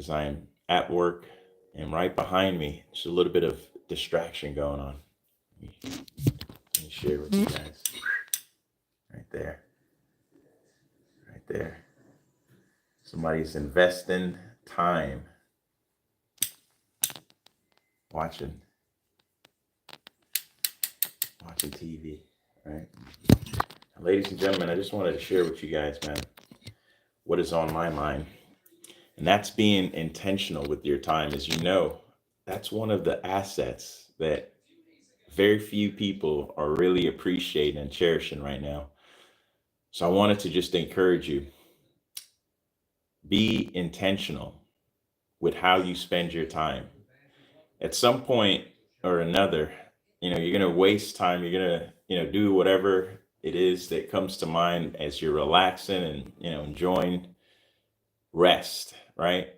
because I am at work and right behind me, there's a little bit of distraction going on. Let me share with you guys. Right there, right there. Somebody's investing time watching TV, right? Ladies and gentlemen, I just wanted to share with you guys, man, what is on my mind. And that's being intentional with your time. As you know, that's one of the assets that very few people are really appreciating and cherishing right now. So I wanted to just encourage you, be intentional with how you spend your time. At some point or another, you're going to waste time. You're going to, do whatever it is that comes to mind as you're relaxing and, enjoying rest, right?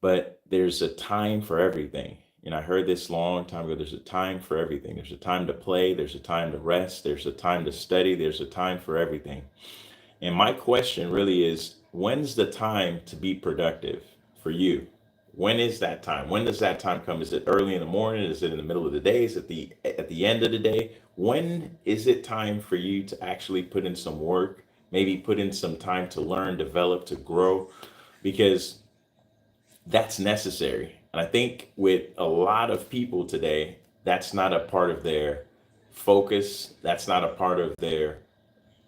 But there's a time for everything. I heard this long time ago. There's a time for everything. There's a time to play. There's a time to rest. There's a time to study. There's a time for everything. And my question really is, when's the time to be productive for you? When is that time? When does that time come? Is it early in the morning? Is it in the middle of the day? Is it at the end of the day? When is it time for you to actually put in some work? Maybe put in some time to learn, develop, to grow, because that's necessary. And I think with a lot of people today, that's not a part of their focus. That's not a part of their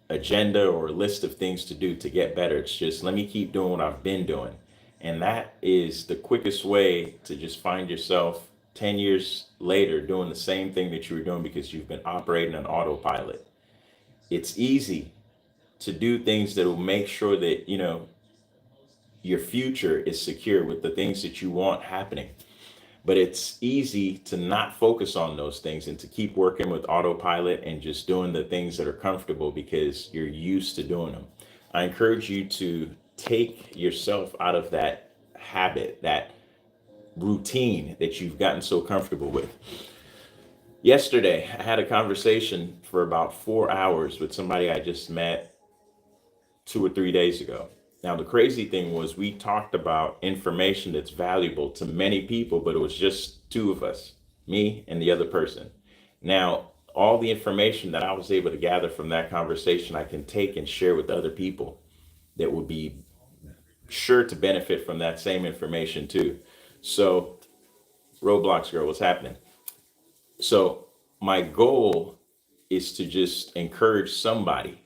agenda or list of things to do to get better. It's just, let me keep doing what I've been doing. And that is the quickest way to just find yourself 10 years later doing the same thing that you were doing because you've been operating on autopilot. It's easy to do things that will make sure that, your future is secure with the things that you want happening. But it's easy to not focus on those things and to keep working with autopilot and just doing the things that are comfortable because you're used to doing them. I encourage you to take yourself out of that habit, that routine that you've gotten so comfortable with. Yesterday, I had a conversation for about 4 hours with somebody I just met 2 or 3 days ago. Now, the crazy thing was we talked about information that's valuable to many people, but it was just two of us, me and the other person. Now, all the information that I was able to gather from that conversation, I can take and share with other people that would be sure to benefit from that same information too. So, Roblox girl, what's happening? So, my goal is to just encourage somebody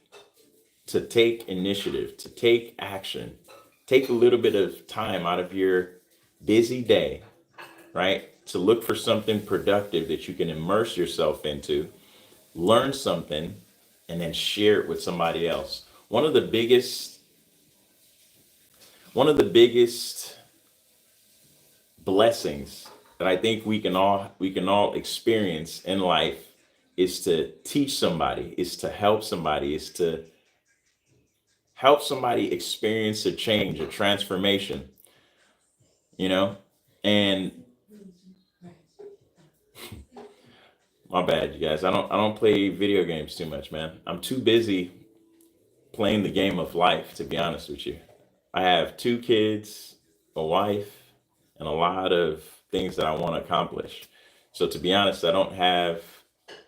to take initiative, to take action, take a little bit of time out of your busy day, right? To look for something productive that you can immerse yourself into, learn something, and then share it with somebody else. One of the biggest blessings that I think we can all experience in life is to teach somebody, is to help somebody, is to help somebody experience a change, a transformation, you know? And my bad, you guys. I don't play video games too much, man. I'm too busy playing the game of life, to be honest with you. I have two kids, a wife, and a lot of things that I want to accomplish. So to be honest, I don't have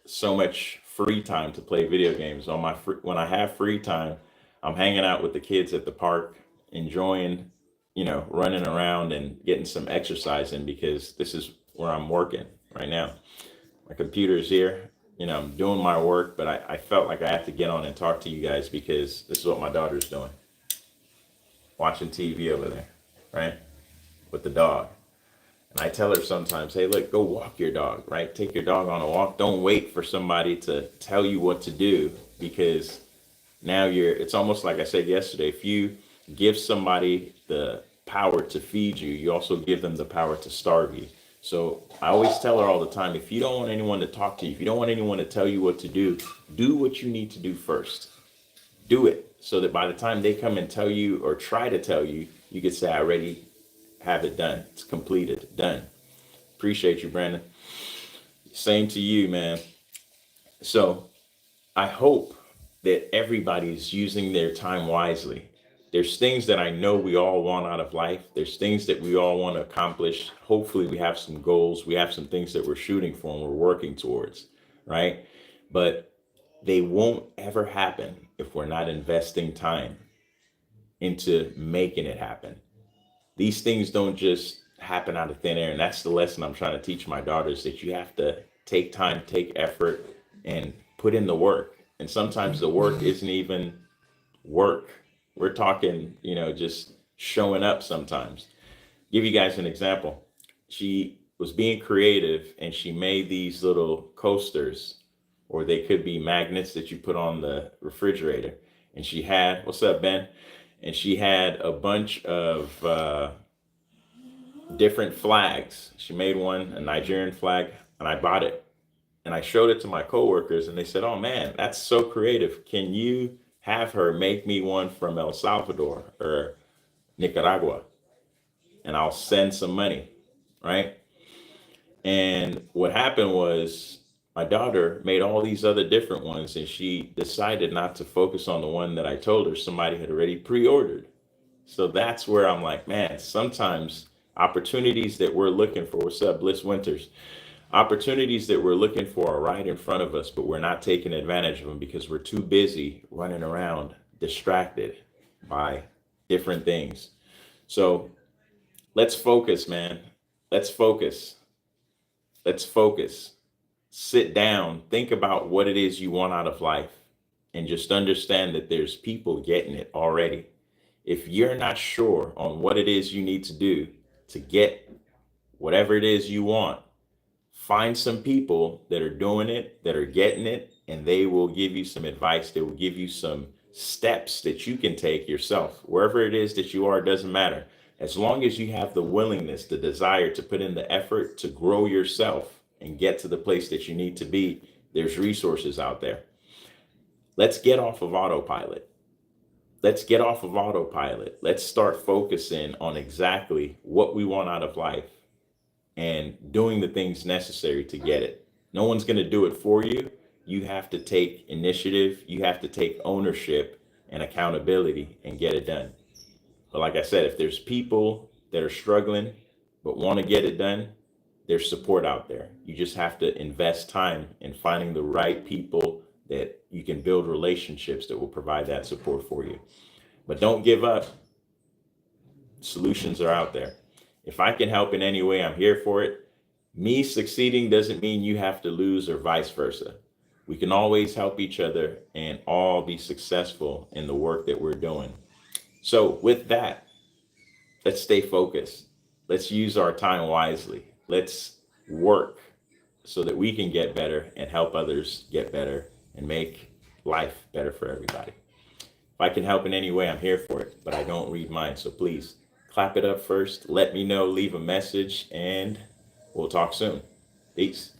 so much free time to play video games. When I have free time, I'm hanging out with the kids at the park, enjoying, running around and getting some exercise in because this is where I'm working right now. My computer is here. I'm doing my work, but I felt like I have to get on and talk to you guys because this is what my daughter's doing, watching TV over there, right? With the dog. And I tell her sometimes, hey, look, go walk your dog, right? Take your dog on a walk. Don't wait for somebody to tell you what to do because now it's almost like I said yesterday, if you give somebody the power to feed you, you also give them the power to starve you. So I always tell her all the time, if you don't want anyone to talk to you, if you don't want anyone to tell you what to do what you need to do first. Do it so that by the time they come and tell you or try to tell you, you can say, I already have it done. It's completed, done. Appreciate you, Brandon. Same to you, man. So I hope that everybody's using their time wisely, there's things that I know we all want out of life. There's things that we all want to accomplish. Hopefully we have some goals. We have some things that we're shooting for and we're working towards, right? But they won't ever happen if we're not investing time into making it happen. These things don't just happen out of thin air. And that's the lesson I'm trying to teach my daughters, that you have to take time, take effort, and put in the work. And sometimes the work isn't even work. We're talking, just showing up sometimes. Give you guys an example. She was being creative and she made these little coasters, or they could be magnets that you put on the refrigerator. And she had, what's up, Ben? And she had a bunch of different flags. She made one, a Nigerian flag, and I bought it. And I showed it to my coworkers and they said, "Oh man, that's so creative. Can you have her make me one from El Salvador or Nicaragua? And I'll send some money," right? And what happened was my daughter made all these other different ones and she decided not to focus on the one that I told her somebody had already pre-ordered. So that's where I'm like, man, sometimes opportunities that we're looking for, what's up, Bliss Winters? Opportunities that we're looking for are right in front of us, but we're not taking advantage of them because we're too busy running around, distracted by different things. So let's focus, man. Let's focus. Let's focus. Sit down, think about what it is you want out of life, and just understand that there's people getting it already. If you're not sure on what it is you need to do to get whatever it is you want, find some people that are doing it, that are getting it, and they will give you some advice. They will give you some steps that you can take yourself. Wherever it is that you are, it doesn't matter. As long as you have the willingness, the desire to put in the effort to grow yourself and get to the place that you need to be, there's resources out there. Let's get off of autopilot. Let's get off of autopilot. Let's start focusing on exactly what we want out of life and doing the things necessary to get it. No one's going to do it for you. You have to take initiative. You have to take ownership and accountability and get it done. But like I said, if there's people that are struggling but want to get it done, there's support out there. You just have to invest time in finding the right people that you can build relationships that will provide that support for you. But don't give up. Solutions are out there. If I can help in any way, I'm here for it. Me succeeding doesn't mean you have to lose or vice versa. We can always help each other and all be successful in the work that we're doing. So with that, let's stay focused. Let's use our time wisely. Let's work so that we can get better and help others get better and make life better for everybody. If I can help in any way, I'm here for it, but I don't read minds. So please clap it up first. Let me know, leave a message, and we'll talk soon. Peace.